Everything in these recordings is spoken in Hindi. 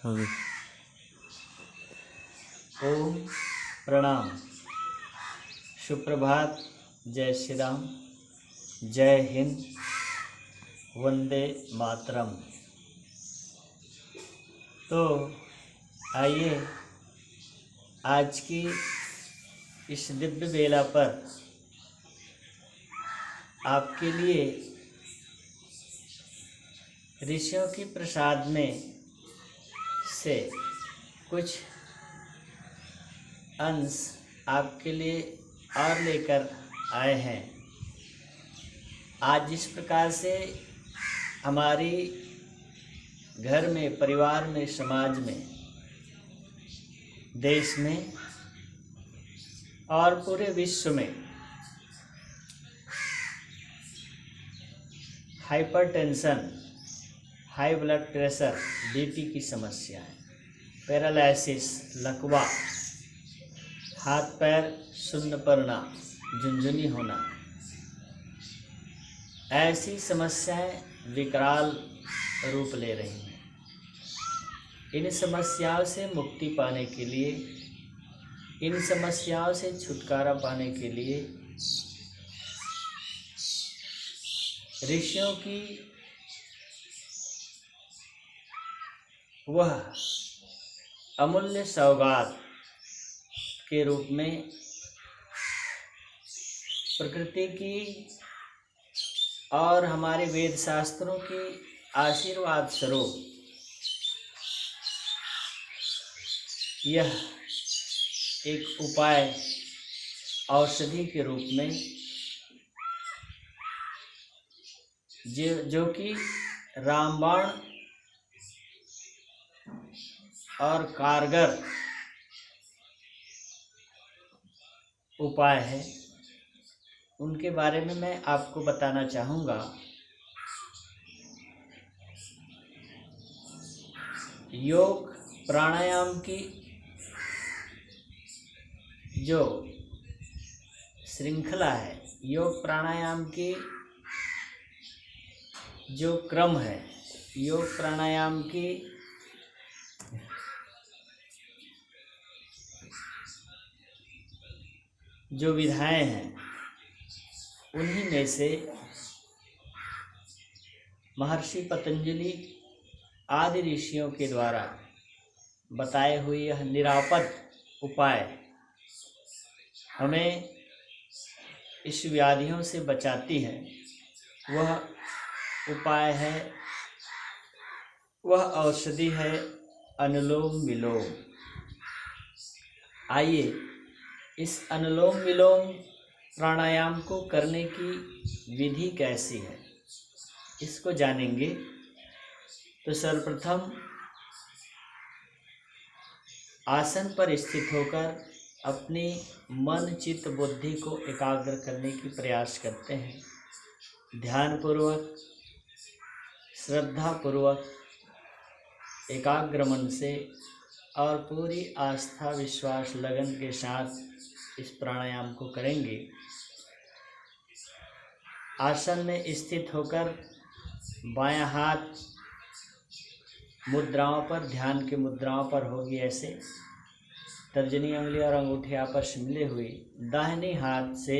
हो गई। ओम प्रणाम, सुप्रभात, जय श्री राम, जय हिंद, वंदे मातरम। तो आइए आज की इस दिव्य बेला पर आपके लिए ऋषियों की प्रसाद में से कुछ अंश आपके लिए और लेकर आए हैं। आज जिस प्रकार से हमारी घर में, परिवार में, समाज में, देश में और पूरे विश्व में hypertension, high blood pressure, BP की समस्या है, पैरालिसिस, लकवा, हाथ पैर शून्य पड़ना, झुनझुनी होना, ऐसी समस्याएं विकराल रूप ले रही हैं। इन समस्याओं से मुक्ति पाने के लिए, इन समस्याओं से छुटकारा पाने के लिए ऋषियों की वह अमूल्य सौगात के रूप में प्रकृति की और हमारे वेद शास्त्रों की आशीर्वाद स्वरूप यह एक उपाय औषधि के रूप में जो कि रामबाण और कारगर उपाय है, उनके बारे में मैं आपको बताना चाहूँगा। योग प्राणायाम की जो श्रृंखला है, योग प्राणायाम की जो क्रम है, योग प्राणायाम की जो विधाएं हैं, उन्हीं में से महर्षि पतंजलि आदि ऋषियों के द्वारा बताए हुए यह निरापद उपाय हमें इस व्याधियों से बचाती है। वह उपाय है, वह औषधि है अनुलोम विलोम। आइए इस अनुलोम विलोम प्राणायाम को करने की विधि कैसी है, इसको जानेंगे। तो सर्वप्रथम आसन पर स्थित होकर अपनी मन, चित्त, बुद्धि को एकाग्र करने की प्रयास करते हैं। ध्यानपूर्वक, श्रद्धापूर्वक, एकाग्र मन से और पूरी आस्था, विश्वास, लगन के साथ इस प्राणायाम को करेंगे। आसन में स्थित होकर बायां हाथ मुद्राओं पर, ध्यान की मुद्राओं पर होगी ऐसे, तर्जनी अंगुली और अंगूठे आपस में मिले हुए। दाहिने हाथ से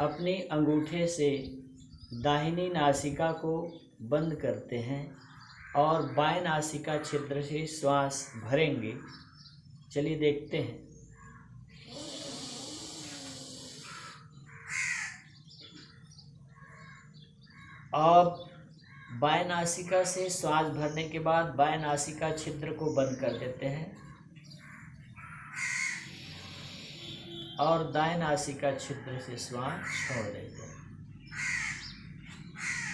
अपने अंगूठे से दाहिनी नासिका को बंद करते हैं और बाएं नासिका छिद्र से श्वास भरेंगे। चलिए देखते हैं। अब बाएं नासिका से श्वास भरने के बाद बाएं नासिका छिद्र को बंद कर देते हैं और दाएं नासिका छिद्र से श्वास छोड़ देते हैं।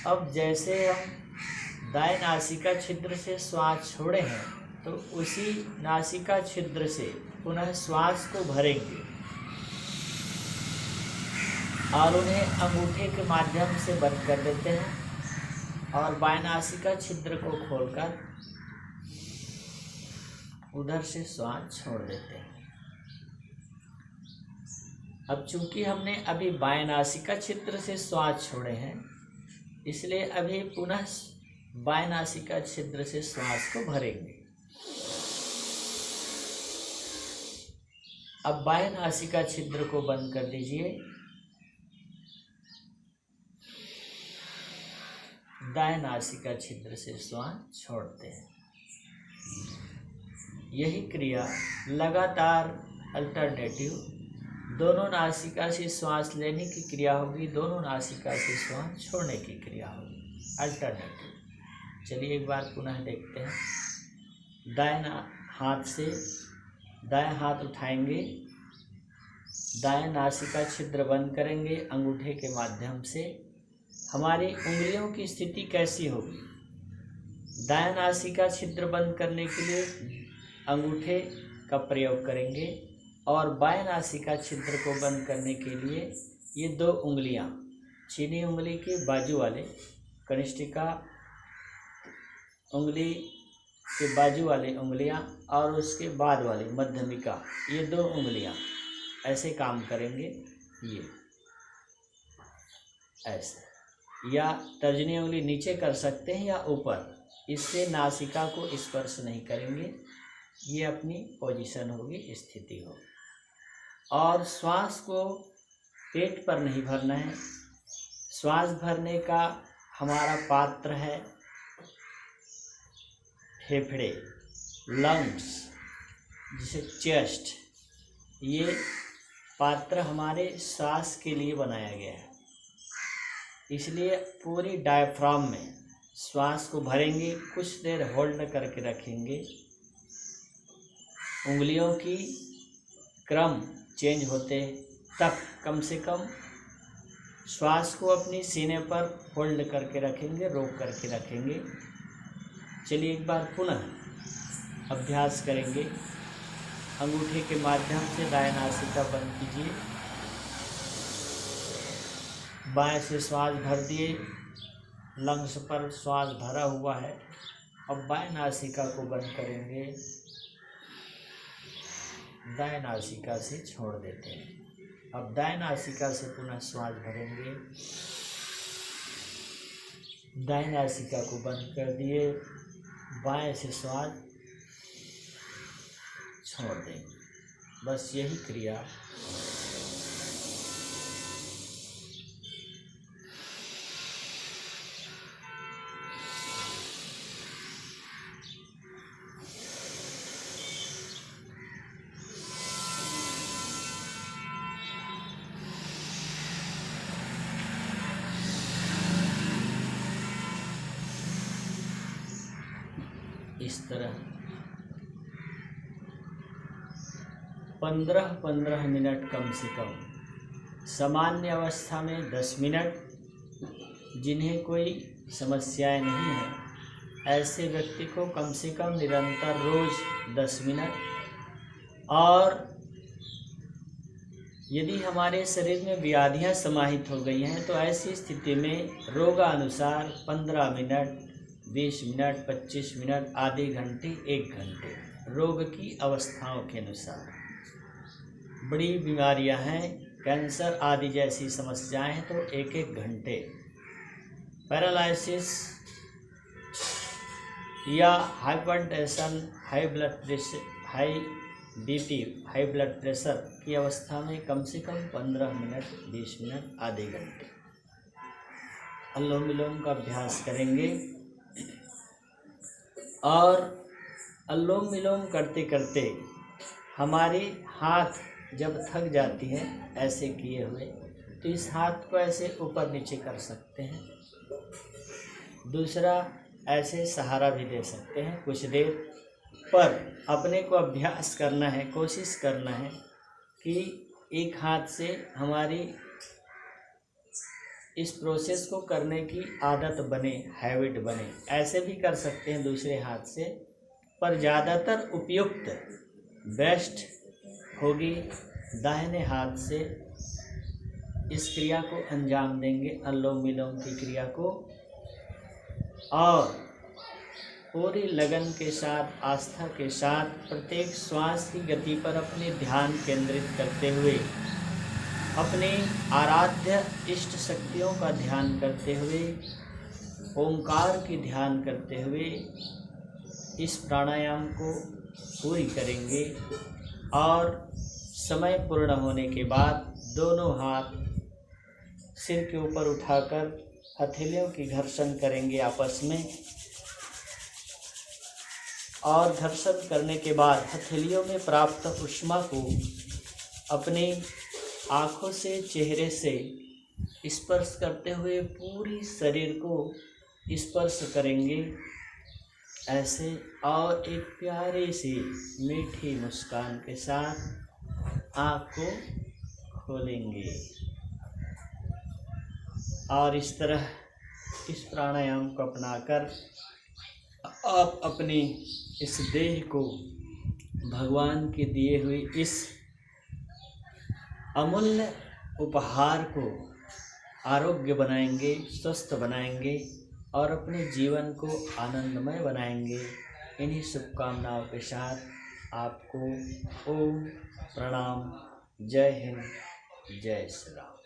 अब जैसे हम दाएं नासिका छिद्र से श्वास छोड़े हैं, तो उसी नासिका छिद्र से पुनः श्वास को भरेंगे और उन्हें अंगूठे के माध्यम से बंद कर देते हैं और बाएं नासिका छिद्र को खोलकर उधर से श्वास छोड़ देते हैं। अब चूंकि हमने अभी बाएं नासिका छिद्र से श्वास छोड़े हैं, इसलिए अभी पुनः बाएं नासिका छिद्र से श्वास को भरेंगे। अब बाह्य नासिका छिद्र को बंद कर दीजिए। दाएं नासिका छिद्र से श्वास छोड़ते हैं। यही क्रिया लगातार अल्टरनेटिव दोनों नासिका से श्वास लेने की क्रिया होगी, दोनों नासिका से श्वास छोड़ने की क्रिया होगी, अल्टरनेटिव। चलिए एक बार पुनः देखते हैं। दाएं हाथ उठाएंगे, दाएं नासिका छिद्र बंद करेंगे अंगूठे के माध्यम से। हमारी उंगलियों की स्थिति कैसी होगी? दाएं नासिका छिद्र बंद करने के लिए अंगूठे का प्रयोग करेंगे और बाएं नासिका छिद्र को बंद करने के लिए ये दो उंगलियां, चीनी उंगली के बाजू वाले, कनिष्ठिका उंगली के बाजू वाली उंगलियां और उसके बाद वाली मध्यमिका, ये दो उंगलियां ऐसे काम करेंगे। ये ऐसे, या तर्जनी उंगली नीचे कर सकते हैं या ऊपर, इससे नासिका को स्पर्श नहीं करेंगे। ये अपनी पोजीशन होगी, स्थिति होगी। और श्वास को पेट पर नहीं भरना है। श्वास भरने का हमारा पात्र है फेफड़े, लंग्स, जिसे चेस्ट। ये पात्र हमारे श्वास के लिए बनाया गया है, इसलिए पूरी डायफ्राम में श्वास को भरेंगे, कुछ देर होल्ड करके रखेंगे। उंगलियों की क्रम चेंज होते तक कम से कम श्वास को अपनी सीने पर होल्ड करके रखेंगे, रोक करके रखेंगे। चलिए एक बार पुनः अभ्यास करेंगे। अंगूठे के माध्यम से दाएं नासिका बंद कीजिए, बाएं से श्वास भर दिए, लंग्स पर श्वास भरा हुआ है। अब बाएं नासिका को बंद करेंगे, दाएं नासिका से छोड़ देते हैं। अब दाएं नासिका से पुनः श्वास भरेंगे, दाएं नासिका को बंद कर दिए, बाएं से श्वास छोड़ देंगे। बस यही क्रिया इस तरह 15-15 मिनट कम से कम, सामान्य अवस्था में 10 मिनट, जिन्हें कोई समस्याएं नहीं है ऐसे व्यक्ति को कम से कम निरंतर रोज 10 मिनट। और यदि हमारे शरीर में व्याधियां समाहित हो गई हैं तो ऐसी स्थिति में रोगानुसार 15 मिनट, 20 मिनट, 25 मिनट, आधे घंटे, 1 घंटे, रोग की अवस्थाओं के अनुसार। बड़ी बीमारियां हैं, कैंसर आदि जैसी समस्याएं हैं तो 1-1 घंटे, पैरालिसिस या hypertension, high blood pressure, high BP, high blood pressure की अवस्था में कम से कम 15 मिनट, 20 मिनट, आधे घंटे अनुलोम विलोम का अभ्यास करेंगे। और अनुलोम विलोम करते करते हमारे हाथ जब थक जाती है ऐसे किए हुए, तो इस हाथ को ऐसे ऊपर नीचे कर सकते हैं। दूसरा ऐसे सहारा भी दे सकते हैं कुछ देर, पर अपने को अभ्यास करना है, कोशिश करना है कि एक हाथ से हमारी इस प्रोसेस को करने की आदत बने, हैबिट बने। ऐसे भी कर सकते हैं दूसरे हाथ से, पर ज़्यादातर उपयुक्त बेस्ट होगी दाहिने हाथ से इस क्रिया को अंजाम देंगे, अनुलोम विलोम की क्रिया को। और पूरी लगन के साथ, आस्था के साथ प्रत्येक श्वास की गति पर अपने ध्यान केंद्रित करते हुए, अपने आराध्य इष्ट शक्तियों का ध्यान करते हुए, ओंकार की ध्यान करते हुए इस प्राणायाम को पूरी करेंगे। और समय पूर्ण होने के बाद दोनों हाथ सिर के ऊपर उठाकर हथेलियों की घर्षण करेंगे आपस में, और घर्षण करने के बाद हथेलियों में प्राप्त ऊष्मा को अपनी आँखों से, चेहरे से स्पर्श करते हुए पूरी शरीर को स्पर्श करेंगे ऐसे, और एक प्यारी सी मीठी मुस्कान के साथ आँख को खोलेंगे। और इस तरह इस प्राणायाम को अपनाकर आप अपनी इस देह को भगवान के दिए हुए इस अमूल्य उपहार को आरोग्य बनाएंगे, स्वस्थ बनाएंगे और अपने जीवन को आनंदमय बनाएंगे। इन्हीं शुभकामनाओं के साथ आपको ओम प्रणाम। जय हिंद, जय श्री राम।